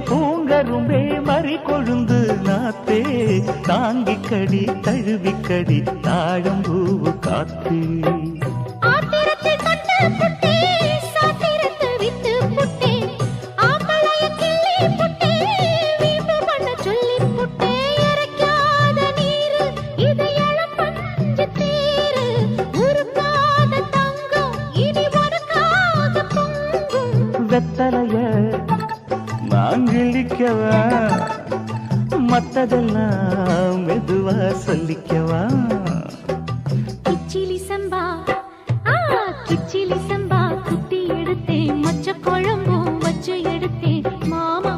பூங்கரும்பே மறி கொழுந்து நாத்தே தாங்கிக்கடி தழுவிக்கடி தாழம்பூவு காத்தே வெத்தலைய நான் கிழிக்கவா மத்ததெல்லாம் மெதுவா சொல்லிக்கவா கிச்சிலி சம்பா கிச்சிலி சம்பா குட்டி எடுத்தேன் மொச்ச குழம்பும் வச்சு எடுத்தேன் மாமா